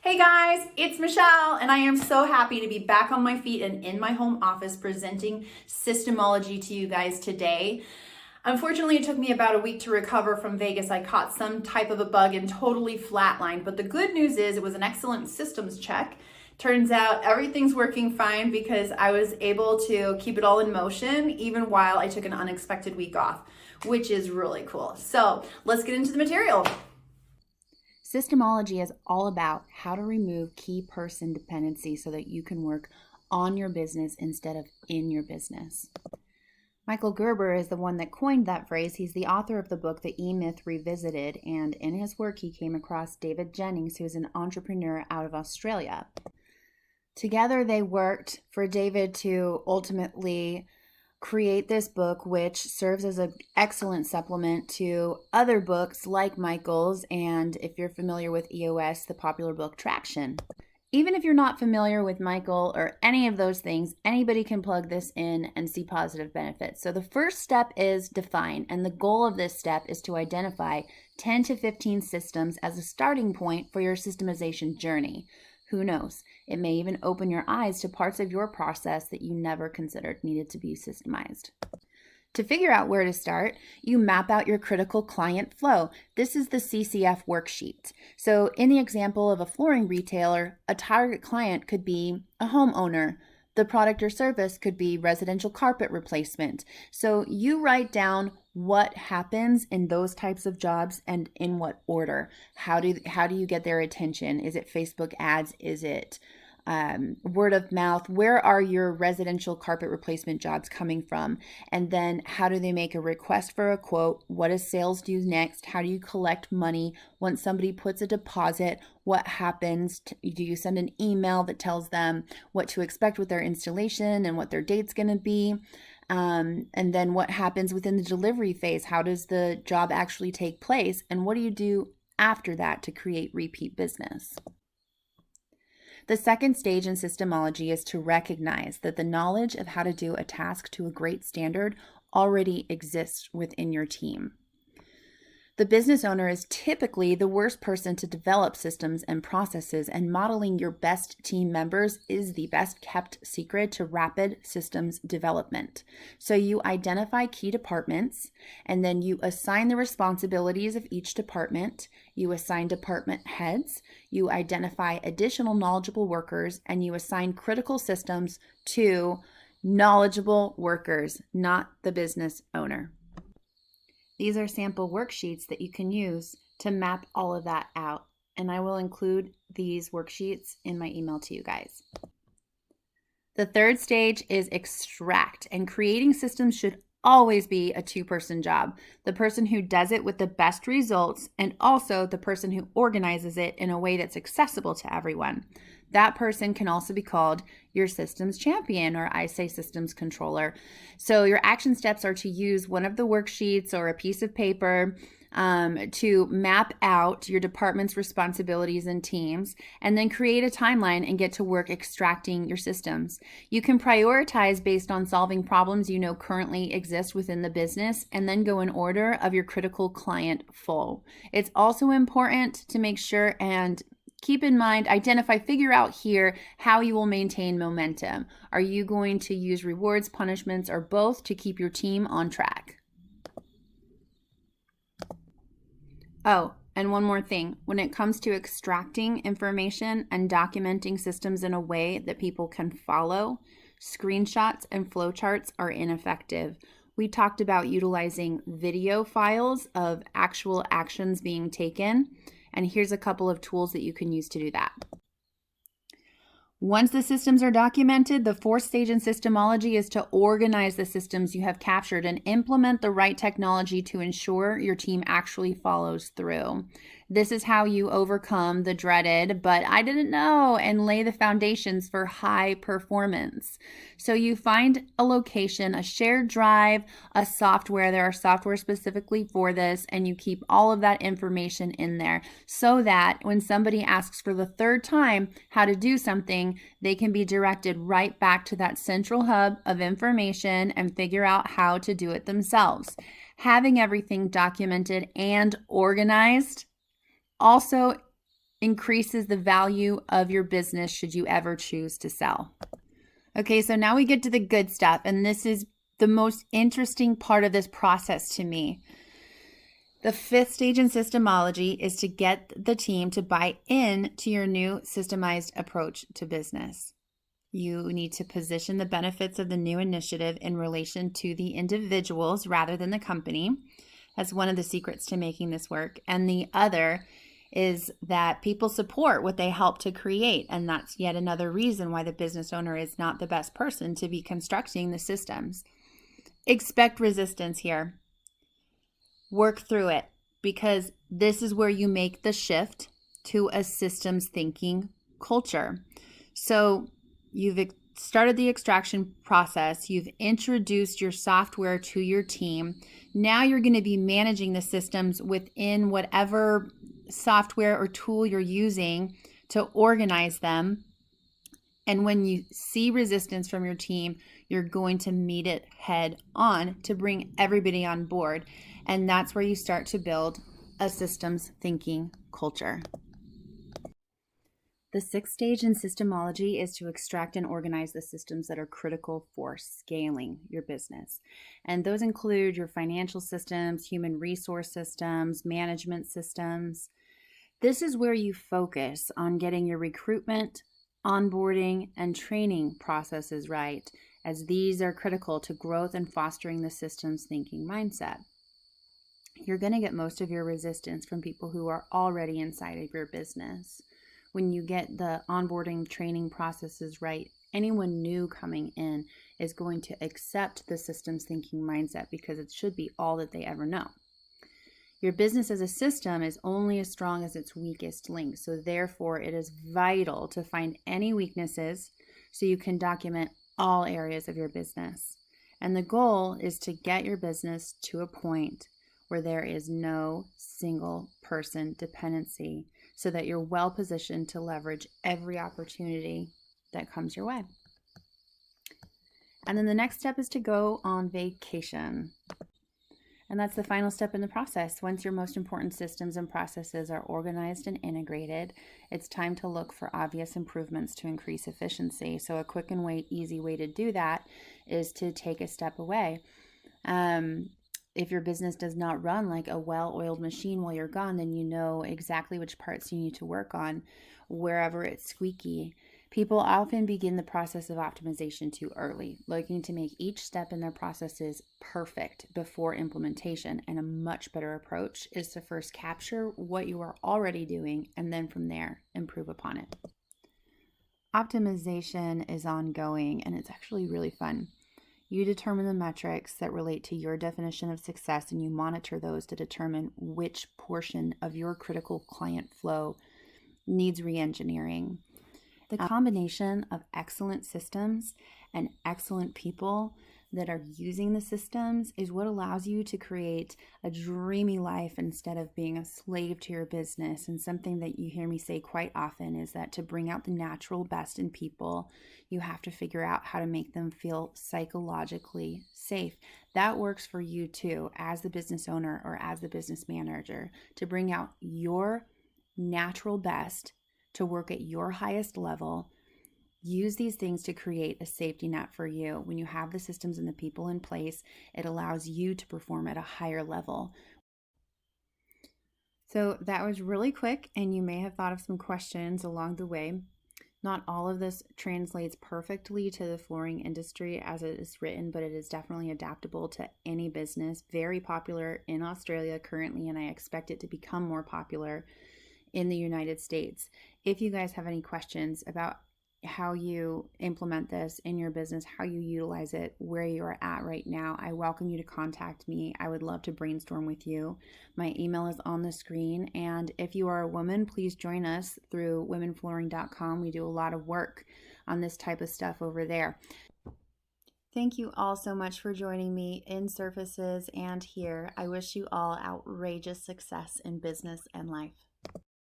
Hey guys, it's Michelle, and I am so happy to be back on my feet and in my home office presenting SYSTEMology to you guys today. Unfortunately, it took me about a week to recover from Vegas. I caught some type of a bug and totally flatlined, but the good news is it was an excellent systems check. Turns out everything's working fine because I was able to keep it all in motion even while I took an unexpected week off, which is really cool. So let's get into the material. SYSTEMology is all about how to remove key person dependency so that you can work on your business instead of in your business. Michael Gerber is the one that coined that phrase. He's the author of the book, The E-Myth Revisited, and in his work he came across David Jennings, who is an entrepreneur out of Australia. Together they worked for David to ultimately create this book, which serves as an excellent supplement to other books like Michael's, and if you're familiar with EOS, the popular book Traction. Even if you're not familiar with Michael or any of those things, anybody can plug this in and see positive benefits. So the first step is define, and the goal of this step is to identify 10 to 15 systems as a starting point for your systemization journey. Who knows? It may even open your eyes to parts of your process that you never considered needed to be systemized. To figure out where to start, you map out your critical client flow. This is the CCF worksheet. So in the example of a flooring retailer, a target client could be a homeowner. The product or service could be residential carpet replacement. So you write down what happens in those types of jobs and in what order. How do you get their attention? Is it Facebook ads? Is it word of mouth? Where are your residential carpet replacement jobs coming from? And then how do they make a request for a quote? What does sales do next? How do you collect money? Once somebody puts a deposit, what happens? Do you send an email that tells them what to expect with their installation and what their date's going to be? And then what happens within the delivery phase? How does the job actually take place? And what do you do after that to create repeat business? The second stage in SYSTEMology is to recognize that the knowledge of how to do a task to a great standard already exists within your team. The business owner is typically the worst person to develop systems and processes, and modeling your best team members is the best kept secret to rapid systems development. So you identify key departments, and then you assign the responsibilities of each department. You assign department heads, you identify additional knowledgeable workers, and you assign critical systems to knowledgeable workers, not the business owner. These are sample worksheets that you can use to map all of that out, and I will include these worksheets in my email to you guys. The third stage is extract, and creating systems should always be a two-person job. The person who does it with the best results, and also the person who organizes it in a way that's accessible to everyone. That person can also be called your systems champion, or I say systems controller. So your action steps are to use one of the worksheets or a piece of paper to map out your department's responsibilities and teams, and then create a timeline and get to work extracting your systems. You can prioritize based on solving problems you know currently exist within the business, and then go in order of your critical client flow. It's also important to make sure and keep in mind, figure out here how you will maintain momentum. Are you going to use rewards, punishments, or both to keep your team on track? Oh, and one more thing. When it comes to extracting information and documenting systems in a way that people can follow, screenshots and flowcharts are ineffective. We talked about utilizing video files of actual actions being taken, and here's a couple of tools that you can use to do that. Once the systems are documented, the fourth stage in SYSTEMology is to organize the systems you have captured and implement the right technology to ensure your team actually follows through. This is how you overcome the dreaded, but I didn't know, and lay the foundations for high performance. So you find a location, a shared drive, a software. There are software specifically for this, and you keep all of that information in there so that when somebody asks for the third time how to do something, they can be directed right back to that central hub of information and figure out how to do it themselves. Having everything documented and organized also increases the value of your business should you ever choose to sell. Okay, so now we get to the good stuff, and this is the most interesting part of this process to me. The fifth stage in SYSTEMology is to get the team to buy in to your new systemized approach to business. You need to position the benefits of the new initiative in relation to the individuals rather than the company. That's one of the secrets to making this work. And the other is that people support what they help to create. And that's yet another reason why the business owner is not the best person to be constructing the systems. Expect resistance here. Work through it, because this is where you make the shift to a systems thinking culture. So you've started the extraction process, you've introduced your software to your team. Now you're going to be managing the systems within whatever software or tool you're using to organize them. And when you see resistance from your team, you're going to meet it head on to bring everybody on board. And that's where you start to build a systems thinking culture. The sixth stage in SYSTEMology is to extract and organize the systems that are critical for scaling your business. And those include your financial systems, human resource systems, management systems. This is where you focus on getting your recruitment, onboarding, and training processes right, as these are critical to growth and fostering the systems thinking mindset. You're going to get most of your resistance from people who are already inside of your business. When you get the onboarding training processes right, anyone new coming in is going to accept the systems thinking mindset because it should be all that they ever know. Your business as a system is only as strong as its weakest link. So therefore, it is vital to find any weaknesses so you can document all areas of your business. And the goal is to get your business to a point where there is no single person dependency, so that you're well positioned to leverage every opportunity that comes your way. And then the next step is to go on vacation. And that's the final step in the process. Once your most important systems and processes are organized and integrated, it's time to look for obvious improvements to increase efficiency. So a quick and easy way to do that is to take a step away. If your business does not run like a well-oiled machine while you're gone, then you know exactly which parts you need to work on wherever it's squeaky. People often begin the process of optimization too early, looking to make each step in their processes perfect before implementation. And a much better approach is to first capture what you are already doing and then from there improve upon it. Optimization is ongoing and it's actually really fun. You determine the metrics that relate to your definition of success, and you monitor those to determine which portion of your critical client flow needs re-engineering. The combination of excellent systems and excellent people that are using the systems is what allows you to create a dreamy life instead of being a slave to your business. And something that you hear me say quite often is that to bring out the natural best in people, you have to figure out how to make them feel psychologically safe. That works for you too, as the business owner or as the business manager, to bring out your natural best, to work at your highest level. Use these things to create a safety net for you. When you have the systems and the people in place, it allows you to perform at a higher level. So that was really quick, and you may have thought of some questions along the way. Not all of this translates perfectly to the flooring industry as it is written, but it is definitely adaptable to any business. Very popular in Australia currently, and I expect it to become more popular in the United States. If you guys have any questions about how you implement this in your business, how you utilize it, where you are at right now, I welcome you to contact me. I would love to brainstorm with you. My email is on the screen, and if you are a woman, please join us through womenflooring.com. We do a lot of work on this type of stuff over there. Thank you all so much for joining me in Surfaces and here. I wish you all outrageous success in business and life.